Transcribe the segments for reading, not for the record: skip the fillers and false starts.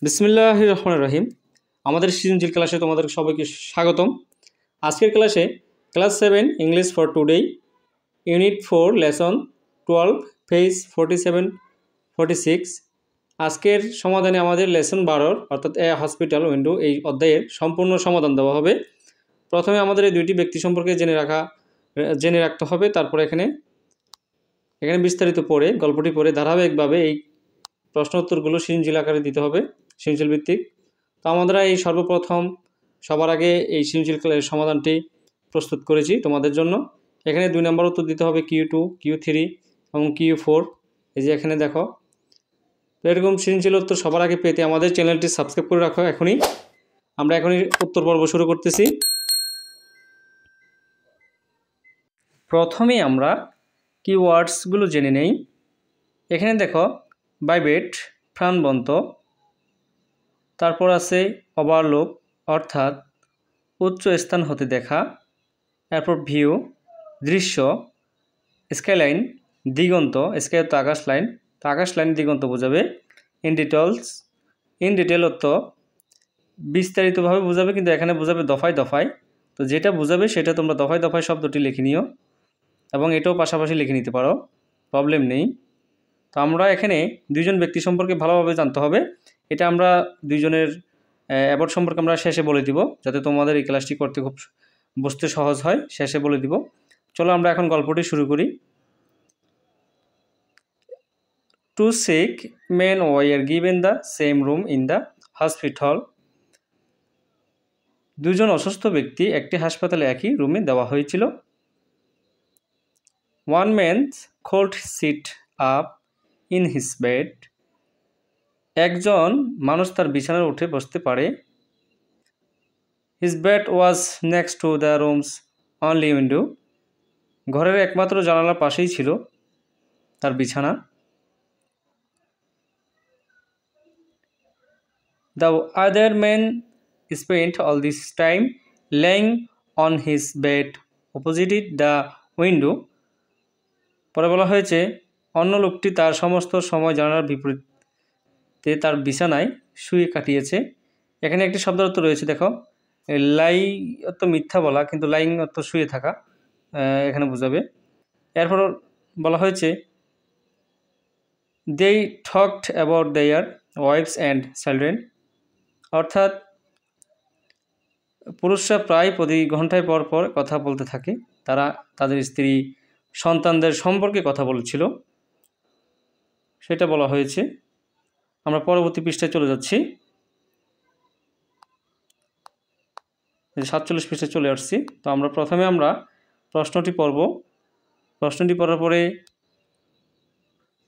বিসমিল্লাহির রহমানির রহিম। আমাদের সৃজনশীল ক্লাসে তোমাদের সবাইকে স্বাগতম। আজকের ক্লাসে class 7 English for today unit 4 lesson 12 page 47-46। আজকের সমাধানে আমাদের লেসন 12 অর্থাৎ এ হসপিটাল উইন্ডো এই অধ্যায়ের সম্পূর্ণ সমাধান দেওয়া হবে। প্রথমে আমাদের এই দুইটি ব্যক্তি সম্পর্কে জেনে রাখতে হবে। তারপর এখানে বিস্তারিত পড়ে গল্পটি পড়ে ধারাবাহিকভাবে এই প্রশ্ন উত্তরগুলো সৃজনশীল আকারে দিতে হবে, সৃজনশীল ভিত্তিক। তো আমরা এই সর্বপ্রথম সবার আগে এই সৃজনশীল সমাধানটি প্রস্তুত করেছি তোমাদের জন্য। এখানে 2 নম্বর উত্তর দিতে হবে Q2, Q3 এবং Q4। এই যে এখানে দেখো। তো এরকম সৃজনশীল উত্তর সবার আগে পেতে আমাদের চ্যানেলটি সাবস্ক্রাইব করে রাখো। আমরা এখনই উত্তর পর্ব শুরু করতেছি। প্রথমেই আমরা কিওয়ার্ডসগুলো জেনে নেই। এখানে দেখো ভাইব্রেট প্রাণবন্ত, তারপর আছে ওভারলুক অর্থাৎ উচ্চ স্থান হতে দেখা, এরপর ভিউ দৃশ্য, স্কাইলাইন দিগন্ত, স্কাই তো আকাশ লাইন, তো আকাশ লাইন দিগন্ত বোঝাবে। ইন ডিটেল অর্থ বিস্তারিতভাবে বোঝাবে, কিন্তু এখানে বোঝাবে দফায় দফায়। তো যেটা বোঝাবে সেটা তোমরা দফায় দফায় শব্দটি লিখে নিও এবং এটাও পাশাপাশি লিখে নিতে পারো, প্রবলেম নেই। তো আমরা এখানে দুইজন ব্যক্তি সম্পর্কে ভালোভাবে জানতে হবে। এটা আমরা দুইজনের অ্যাবাউট সম্পর্কে আমরা শেষে বলে দিব, যাতে তোমাদের এই ক্লাসটি করতে খুব বুঝতে সহজ হয়। শেষে বলে দিব। চলো আমরা এখন গল্পটি শুরু করি। Two sick men were given the same room in the hospital. দুজন অসুস্থ ব্যক্তি একটি হাসপাতালে একই রুমে দেওয়া হয়েছিল। One man could sit up in his bed. একজন মানুষ তার বিছানায় উঠে বসতে পারে। His bed was next to the room's only window. ঘরের একমাত্র জানালার পাশেই ছিল তার বিছানা। The other man spent all this time laying on his bed opposite the window. পরে বলা হয়েছে অন্য লোকটি তার সমস্ত সময় জানালার বিপরীতে তার বিছানায় শুয়ে কাটিয়েছে। এখানে একটি শব্দ অর্থ রয়েছে, দেখো লাই অর্থ মিথ্যা বলা, কিন্তু লাইং অর্থ শুয়ে থাকা এখানে বোঝাবে। এরপর বলা হয়েছে they talked about their wives and children. অর্থাৎ পুরুষরা প্রায় প্রতি ঘন্টায় পর পর কথা বলতে থাকে। তারা তাদের স্ত্রী সন্তানদের সম্পর্কে কথা বলেছিল, সেটা বলা হয়েছে। আমরা পরবর্তী পৃষ্ঠায় চলে যাচ্ছি। 47 পৃষ্ঠায় চলে আসছি। তো আমরা প্রথমে প্রশ্নটি পড়ব। প্রশ্নটি পড়ার পরে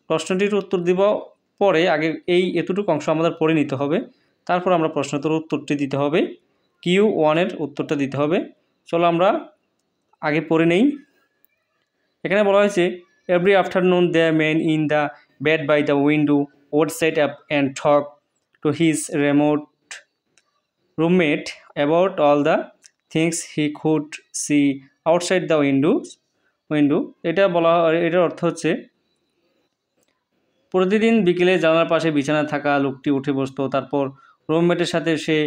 প্রশ্নটির উত্তর দিব। পরে আগে এতটুকু অংশ আমাদের পড়ে নিতে হবে, তারপর আমরা প্রশ্নটির উত্তরটি দিতে হবে, Q1 উত্তরটা দিতে হবে। চলো আমরা আগে পড়ে নেই। এখানে বলা হয়েছে every afternoon the man in the bed by the window would sit up and talk to his remote roommate about all the things he could see outside the window. এটার অর্থ হচ্ছে প্রতিদিন বিকেলে জানালার পাশে বিছানায় থাকা লোকটি উঠে বসতো, তারপর রুমমেটের সাথে সে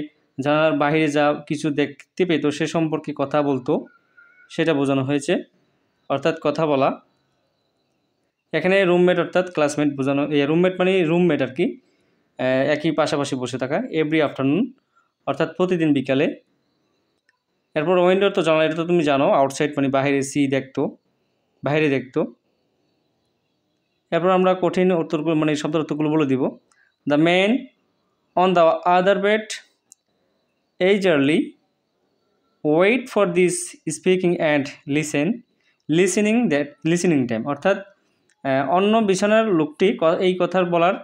জানালার বাইরে যা কিছু দেখতে পেত সে সম্পর্কে কথা বলতো, সেটা বোঝানো হয়েছে। অর্থাৎ কথা বলা। এখানে রুমমেট অর্থাৎ ক্লাসমেট বোঝানো। রুমমেট মানে রুমমেট আর কি, একই পাশাপাশি বসে থাকা। এভরি আফটারনুন অর্থাৎ প্রতিদিন বিকালে। এরপর উইন্ডো তো জানালা, এটা তো তুমি জানো। আউটসাইড মানে বাইরে, বাইরে দেখতো। এরপর আমরা কঠিন উত্তরগুলো মানে শব্দের উত্তরগুলো বলে দিব। The man on the other bed eagerly wait for this speaking and listening time. অর্থাৎ অন্য বিছানার লোকটি এই কথা বলার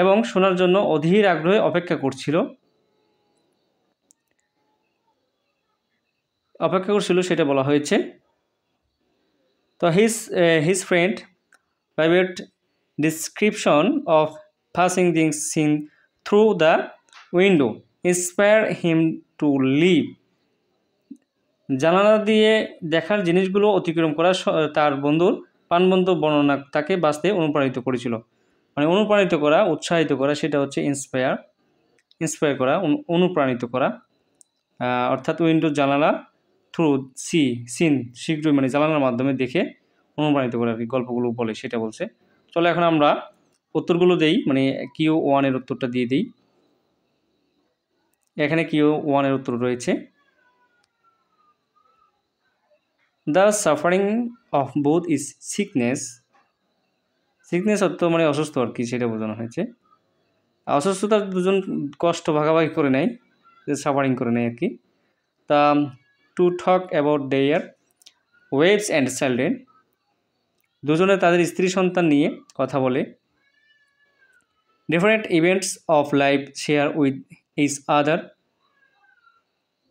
এবং শোনার জন্য অধীর আগ্রহে অপেক্ষা করছিল, সেটা বলা হয়েছে। তো his friend private description of passing things seen through the window inspired him to leave. জানালা দিয়ে দেখার জিনিসগুলো অতিক্রম করা তার বন্ধুর প্রাণবন্ত বর্ণনা তাকে বাঁচতে অনুপ্রাণিত করেছিল। মানে অনুপ্রাণিত করা, উৎসাহিত করা, সেটা হচ্ছে ইন্সপায়ার। ইন্সপায়ার করা, অনুপ্রাণিত করা। অর্থাৎ উইন্ডো জানালা, থ্রু সিন শীঘ্রই, মানে জানালার মাধ্যমে দেখে অনুপ্রাণিত করে আর কি গল্পগুলো বলে, সেটা বলছে। চলো এখন আমরা উত্তরগুলো দেই, মানে Q1 এর উত্তরটা দিয়ে দিই। এখানে Q1 এর উত্তর রয়েছে, the suffering of both is sickness. Sickness অর্থ মানে অসুস্থ আর কি, সেটা বোঝানো হয়েছে। অসুস্থতার দুজন কষ্ট ভাগাভাগি করে নেয়, সাফারিং করে নেয় আর কি। তা to talk about their wives and children, দুজনে তাদের স্ত্রী সন্তান নিয়ে কথা বলে। Different events of life share with each other,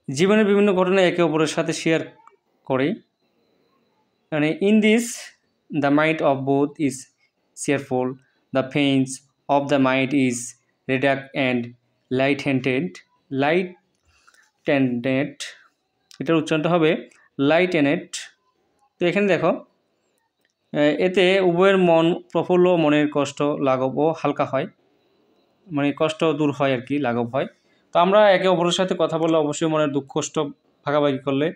জীবনের বিভিন্ন ঘটনা একে অপরের সাথে শেয়ার করে। মানে in this the mind of both is cheerful, the pains of the mind is reduced and light-handed, এটার উচ্চারণটা হবে light-handed। তো এখানে দেখো, এতে উভয়ের মন প্রফুল্ল, মনের কষ্ট লাঘব ও হালকা হয়, মানে কষ্ট দূর হয় আর কি, লাঘব হয়। তো আমরা একে অপরের সাথে কথা বললে অবশ্যই মনের দুঃখ কষ্ট ভাগাভাগি করলে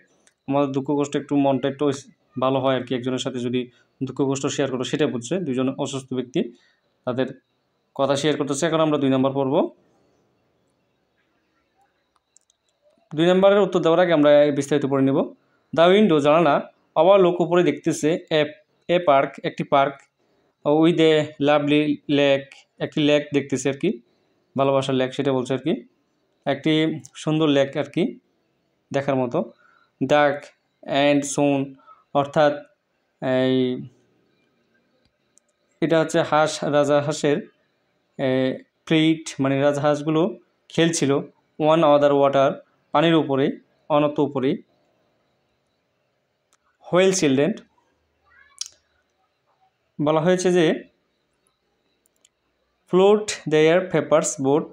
আমাদের দুঃখ কষ্ট একটু, মনটা একটু ভালো হয় আর কি। একজনের সাথে যদি দুঃখ কষ্ট শেয়ার করো, সেটা বুঝছে দুজন অসুস্থ ব্যক্তি তাদের কথা শেয়ার করতেছে। এখন আমরা 2 নম্বর পড়ব। 2 নম্বরের উত্তর দেওয়ার আগে আমরা বিস্তারিত পড়ে নেব। দ্য উইন্ডো জানালা, আবার লোক উপরে দেখতেছে এ পার্ক, একটি park, with a lovely lake, একটি লেক দেখতেছে আর কি, ভালোবাসার লেক সেটা বলছে আর কি, একটি সুন্দর লেক আর কি দেখার মতো। ডাক অ্যান্ড সোন, অর্থাৎ এই এটা হচ্ছে হাঁস, রাজাহাঁসের প্লেট, মানে রাজহাঁসগুলো খেলছিল। ওয়ান আদার ওয়াটার, পানির উপরে, অনত উপরে। হোয়েল চিলড্রেন, বলা হয়েছে যে ফ্লোট দেয়ার পেপার্স বোট,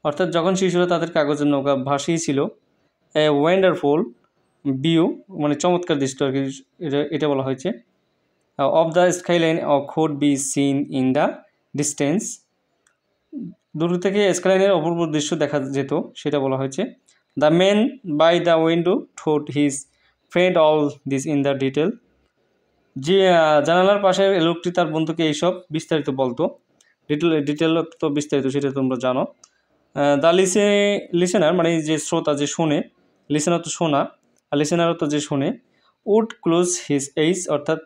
অর্থাৎ যখন শিশুরা তাদের কাগজের নৌকা ভাসিয়েছিল। এ ওয়ান্ডারফুল ভিউ, মানে চমৎকার দৃশ্য আর কি, এটা বলা হয়েছে। Of the skyline could be seen in the distance, দূর থেকে স্কাইলাইনের অপূর্ব দৃশ্য দেখা যেত, সেটা বলা হয়েছে। The man by the window told his friend all this in the detail, যে জানালার পাশের লোকটি তার বন্ধুকে এইসব বিস্তারিত বলতো। ডিটেল তো বিস্তারিত, সেটা তোমরা জানো। দ্য লিসেনার, মানে যে শ্রোতা, যে শোনে, লিসেনার তো শোনা, আর লিসেনারও তো যে শোনে। উড ক্লোজ হিজ এইস, অর্থাৎ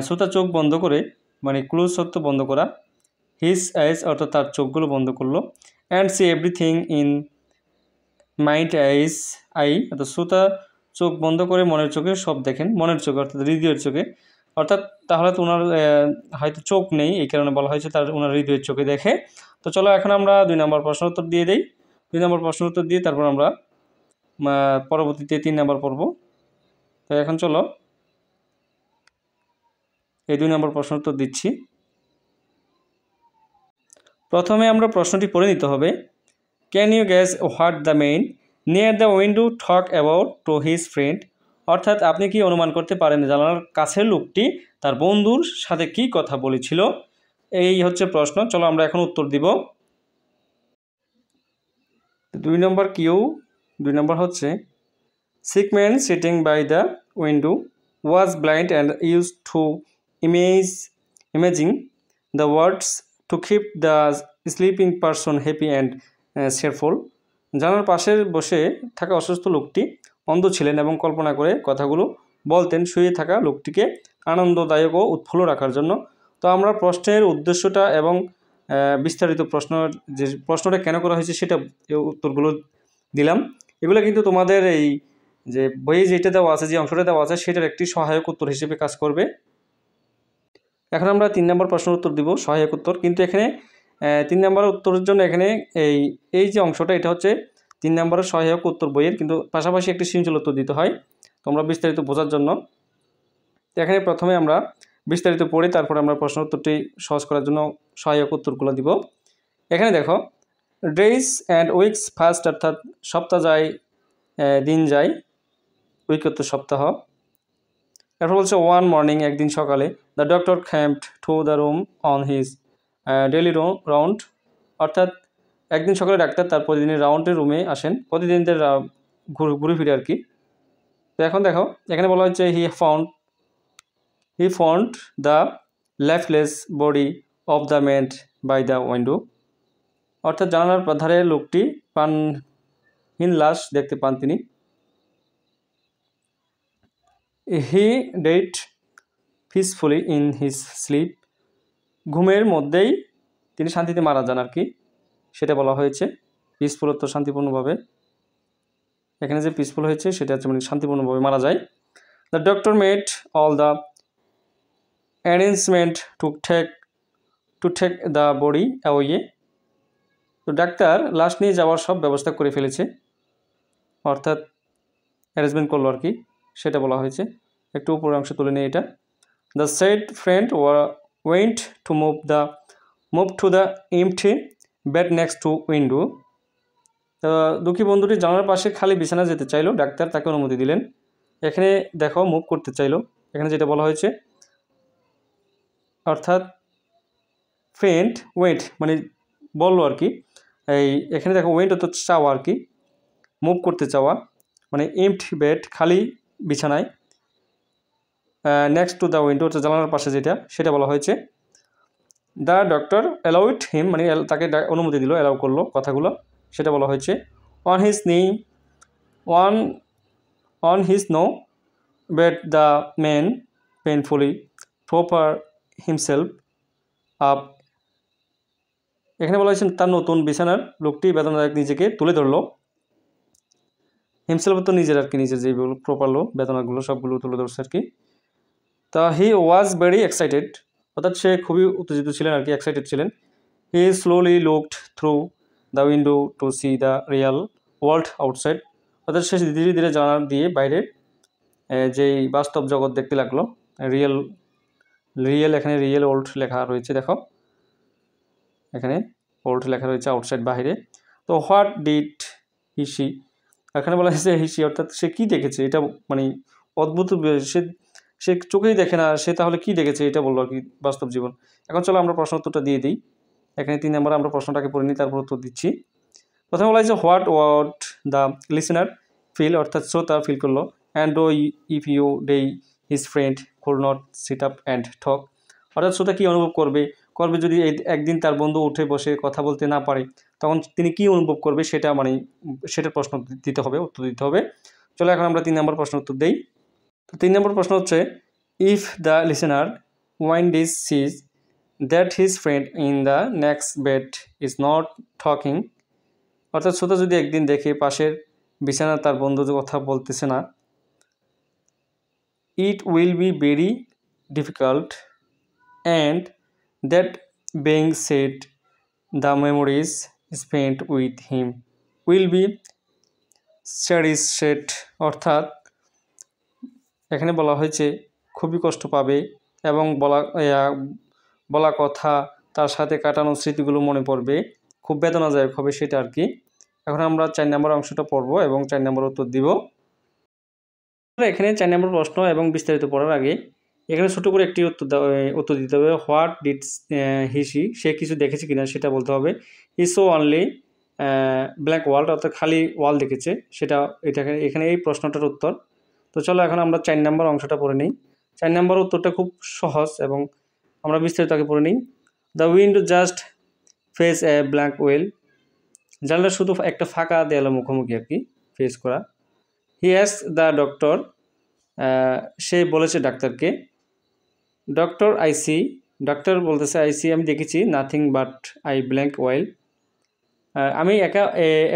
শ্রোতা চোখ বন্ধ করে, মানে ক্লোজ অর্থ বন্ধ করা, হিজ আইস অর্থাৎ তার চোখগুলো বন্ধ করলো। And C everything in mind I, অর্থাৎ শ্রোতা চোখ বন্ধ করে মনের চোখে সব দেখেন, মনের চোখে অর্থাৎ হৃদয়ের চোখে। অর্থাৎ তাহলে তো ওনার হয়তো চোখ নেই, এই কারণে বলা হয়েছে তার ওনার হৃদয়ের চোখে দেখে। তো চলো এখন আমরা 2 নম্বর প্রশ্ন উত্তর দিয়ে দিই। 2 নম্বর প্রশ্ন উত্তর দিয়ে তারপর আমরা পরবর্তীতে 3 নম্বর পড়ব। তো এখন চলো এই 2 নম্বর প্রশ্ন উত্তর দিচ্ছি। প্রথমে আমরা প্রশ্নটি পড়ে নিতে হবে। Can you guess what the man near the window talk about to his friend, অর্থাৎ আপনি কি অনুমান করতে পারেন জানালার কাছের লোকটি তার বন্ধুর সাথে কি কথা বলেছিল, এই হচ্ছে প্রশ্ন। চলো আমরা এখন উত্তর দিব। 2 নম্বর কিউ, 2 নম্বর হচ্ছে sick man sitting by the window was blind and used to imaging the words to keep the sleeping person happy and cheerful, জানালার পাশে বসে থাকা অসুস্থ লোকটি অন্ধ ছিলেন এবং কল্পনা করে কথাগুলো বলতেন শুয়ে থাকা লোকটিকে আনন্দদায়ক ও উৎফুল্ল রাখার জন্য। তো আমরা প্রশ্নের উদ্দেশ্যটা এবং বিস্তারিত প্রশ্নটা কেন করা হয়েছে সেটা উত্তরগুলো দিলাম। এগুলো কিন্তু তোমাদের এই যে বইয়ে যেটা দেওয়া আছে, যে অংশটা দেওয়া আছে, সেটার একটি সহায়ক উত্তর হিসেবে কাজ করবে। এখন আমরা 3 নম্বর প্রশ্নের উত্তর দিব, সহায়ক উত্তর। কিন্তু এখানে 3 নম্বর উত্তরের জন্য এখানে এই যে অংশটা, এটা হচ্ছে 3 নম্বরের সহায়ক উত্তর বইয়ের, কিন্তু পাশাপাশি একটি সৃজনশীল উত্তর দিতে হয় তোমরা বিস্তারিত বোঝার জন্য। এখানে প্রথমে আমরা বিস্তারিত পড়ি, তারপরে আমরা প্রশ্ন উত্তরটি সহজ করার জন্য সহায়ক উত্তরগুলো দিব। এখানে দেখো, ডেইজ অ্যান্ড উইকস ফার্স্ট, অর্থাৎ সপ্তাহ যায়, দিন যায়, উইক হচ্ছে সপ্তাহ। এরপর বলছে ওয়ান মর্নিং, একদিন সকালে, the doctor ক্যাম্পড to the room on his daily round, অর্থাৎ একদিন সকালে ডাক্তার তার প্রতিদিনের রাউন্ডের রুমে আসেন, প্রতিদিনদের ঘুরে ফিরে আর কি। তো এখন দেখো এখানে বলা হচ্ছে he found the lifeless body of the man by the window, অর্থাৎ জানালার ধারে লোকটি প্রাণহীন লাশ দেখতে পান তিনি। He died peacefully in his sleep, ঘুমের মধ্যেই তিনি শান্তিতে মারা যান আর কি, সেটা বলা হয়েছে। পিসফুল তো শান্তিপূর্ণভাবে, এখানে যে পিসফুল হয়েছে সেটা হচ্ছে মানে শান্তিপূর্ণভাবে মারা যায়। The doctor made all the arrangement to take the body away, তো ডাক্তার লাশ নিয়ে যাওয়ার সব ব্যবস্থা করে ফেলেছে, অর্থাৎ অ্যারেঞ্জমেন্ট করলো আর কি, সেটা বলা হয়েছে। একটু উপরের অংশ তুলে নিয়ে এটা, the said friend went to move to the empty bed next to window, তো দুঃখী বন্ধুটি জানালার পাশে খালি বিছানা যেতে চাইলো, ডাক্তার তাকে অনুমতি দিলেন। এখানে দেখো মুভ করতে চাইলো, এখানে যেটা বলা হয়েছে, অর্থাৎ ফ্রেন্ড ওয়েন্ট মানে বললো আর কি, এখানে দেখো ওয়েন্ট তো চাওয়া আর কি, মুভ করতে চাওয়া মানে এমটি বেড খালি বিছানায়, নেক্সট টু দ্য উইন্ডো জানালার পাশে যেটা সেটা বলা হয়েছে। দ্য ডক্টর অ্যালাউড হিম মানে তাকে অনুমতি দিল, অ্যালাউ করলো কথাগুলো, সেটা বলা হয়েছে। On his no bed the man painfully propped himself up, এখানে বলা হয়েছে তার নতুন বিছানার লোকটি বেদনাদায়ক নিজেকে তুলে ধরলো, হিমসেলফ তো নিজের আর কি, নিজের যেগুলো প্রপারলো বেদনাগুলো সবগুলো তুলে ধরছে আর কি। তা হি ওয়াজ ভেরি এক্সাইটেড, অর্থাৎ সে খুবই উত্তেজিত ছিলেন আর কি, এক্সাইটেড ছিলেন। He slowly looked through the window to see the real world outside, অর্থাৎ সে ধীরে ধীরে জানালা দিয়ে বাইরে যেই বাস্তব জগৎ দেখতে লাগলো। রিয়েল এখানে রিয়েল ওল্ড লেখা রয়েছে, দেখো এখানে ওল্ড লেখা রয়েছে, আউটসাইড বাহিরে। তো হোয়াট ডিড হিসি, এখানে বলা হয়েছে হিসি, অর্থাৎ সে কী দেখেছে, এটা মানে অদ্ভুত, সে চোখেই দেখে না, সে তাহলে কি দেখেছে এটা বললো আর কি, বাস্তব জীবন। এখন চলো আমরা প্রশ্ন উত্তরটা দিয়ে দিই। এখানে 3 নম্বরে আমরা প্রশ্নটাকে পড়ে নিই, তারপর উত্তর দিচ্ছি। প্রথমে বলা হয়েছে হোয়াট দ্য লিসেনার ফিল, অর্থাৎ শ্রোতা ফিল করলো, and if you day his friend could not sit up and talk, অর্থাৎ শ্রোতা কী অনুভব করবে যদি একদিন তার বন্ধু উঠে বসে কথা বলতে না পারে, তখন তিনি কী অনুভব করবে সেটা মানে সেটার প্রশ্ন দিতে হবে, উত্তর দিতে হবে। চলো এখন আমরা 3 নম্বর প্রশ্ন উত্তর দিই। তো 3 নম্বর প্রশ্ন হচ্ছে, if the listener one day sees that his friend in the next bed is not talking, অর্থাৎ শ্রোতা যদি একদিন দেখে পাশের বিছানা তার বন্ধু কথা বলতেছে না, it will be very difficult and that being said the memories spent with him will be cherished, অর্থাৎ এখানে বলা হয়েছে খুবই কষ্ট পাবে এবং বলা কথা তার সাথে কাটানো স্মৃতিগুলো মনে পড়বে, খুব বেদনাদায়ক হবে সেটা আর কি। এখন আমরা 4 নম্বর অংশটা পড়ব এবং 4 নম্বর উত্তর দিব। এখানে 4 নম্বর প্রশ্ন এবং বিস্তারিত পড়ার আগে এখানে ছোট করে একটি উত্তর দিতে হবে। হোয়াট ডিড হিসি, সে কিছু দেখেছে কিনা সেটা বলতে হবে। হি সো অনলি ব্ল্যাক ওয়াল, অর্থাৎ খালি ওয়াল দেখেছে, সেটা এখানে এই প্রশ্নটার উত্তর। তো চলো এখন আমরা 4 নম্বর অংশটা পড়ে নিই। 4 নম্বর উত্তরটা খুব সহজ এবং আমরা বিস্তারিত আগে পড়ে নিই। The window just face a blank well, জানলা শুধু একটা ফাঁকা দেয়ালের মুখোমুখি আর কি, ফেস করা। হি অ্যাস দ্য ডক্টর, সে বলেছে ডাক্তারকে। ডক্টর আইসি, ডাক্তার বলতেছে আইসি আমি দেখেছি, nothing but I blank well, আমি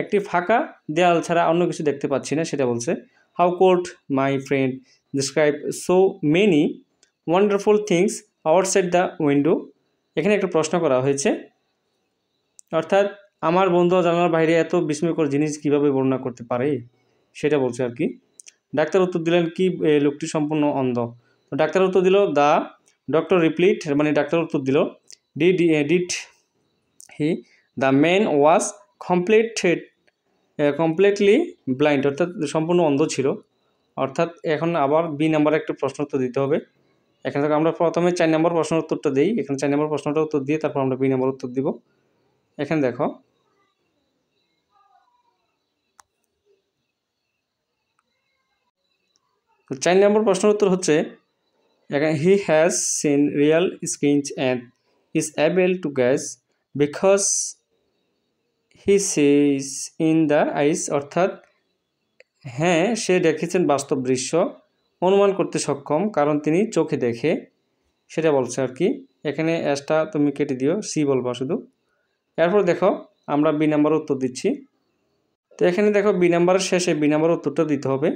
একটি ফাঁকা দেয়াল ছাড়া অন্য কিছু দেখতে পাচ্ছি না, সেটা বলছে। How code my friend describe so many wonderful things outside the window, এখানে একটা প্রশ্ন করা হয়েছে, অর্থাৎ আমার বন্ধু জানালার বাইরে এত বিস্ময়কর জিনিস কীভাবে বর্ণনা করতে পারে সেটা বলছে আর কি। ডাক্তার উত্তর দিলেন কি লোকটি সম্পূর্ণ অন্ধ, তো ডাক্তার উত্তর দিল দ্য ডক্টর রিপ্লিট, মানে ডাক্তার উত্তর দিল did he the man was completely blind, অর্থাৎ সম্পূর্ণ অন্ধ ছিল। অর্থাৎ এখন আবার বি নাম্বারে একটা প্রশ্ন উত্তর দিতে হবে। এখান থেকে আমরা প্রথমে 4 নম্বর প্রশ্নের উত্তরটা দিই। এখানে 4 নম্বর প্রশ্নটা উত্তর দিয়ে তারপর আমরা বি নম্বর উত্তর দিব। এখানে দেখো, তো 4 নম্বর প্রশ্নের উত্তর হচ্ছে এখানে he has seen real screens and is able to guess because he sees in the eyes, অর্থাৎ হ্যাঁ সে দেখেছেন বাস্তব দৃশ্য, অনুমান করতে সক্ষম কারণ তিনি চোখে দেখে, সেটা বলছে আর কি। এখানে এসটা তুমি কেটে দিও, সি বলবা শুধু। এরপর দেখো আমরা বি নাম্বার উত্তর দিচ্ছি। তো এখানে দেখো বি নাম্বারের শেষে বি নাম্বার উত্তরটা দিতে হবে।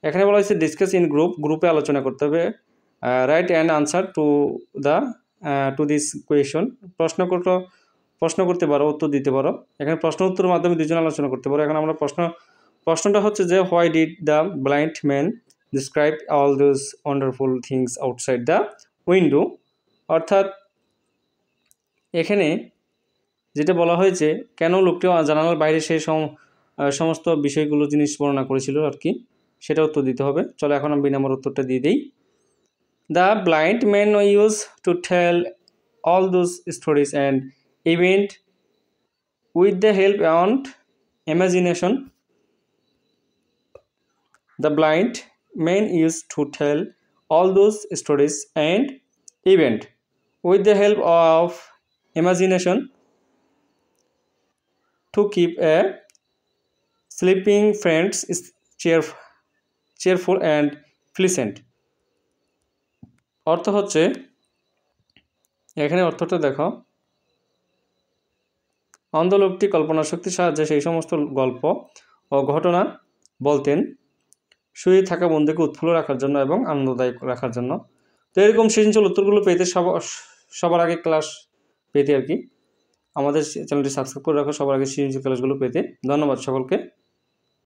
এখানে বলা হয়েছে ডিসকাস ইন গ্রুপ, গ্রুপে আলোচনা করতে হবে। Right and answer to this question, প্রশ্ন করতে পারো, উত্তর দিতে পারো। এখানে প্রশ্ন উত্তরের মাধ্যমে দুজন আলোচনা করতে পারো। এখন আমরা প্রশ্নটা হচ্ছে যে why did the blind man describe all those wonderful things outside the window, অর্থাৎ এখানে যেটা বলা হয়েছে কেন লোকটি জানালার বাইরে সেই সমস্ত বিষয়গুলো জিনিস বর্ণনা করেছিল আর কি, সেটা উত্তর দিতে হবে। চলো এখন আমি বি নাম্বার উত্তরটা দিয়ে দিই। The blind man use to tell all those stories and event with the help and imagination. The blind man used to tell all those stories and event with the help of imagination to keep a sleeping friends cheerful and pleasant. অর্থ হচ্ছে, এখানে অর্থটা দেখো, অন্ধ লোকটি কল্পনা শক্তির সাহায্যে সেই সমস্ত গল্প ও ঘটনা বলতেন শুয়ে থাকা বন্ধুকে উৎফুল্ল রাখার জন্য এবং আনন্দদায়ক রাখার জন্য। তো এরকম সৃজনশীল উত্তরগুলো পেতে সবার আগে ক্লাস পেতে আর কি আমাদের চ্যানেলটি সাবস্ক্রাইব করে রাখো, সবার আগে সৃজনশীল ক্লাসগুলো পেতে। ধন্যবাদ সকলকে।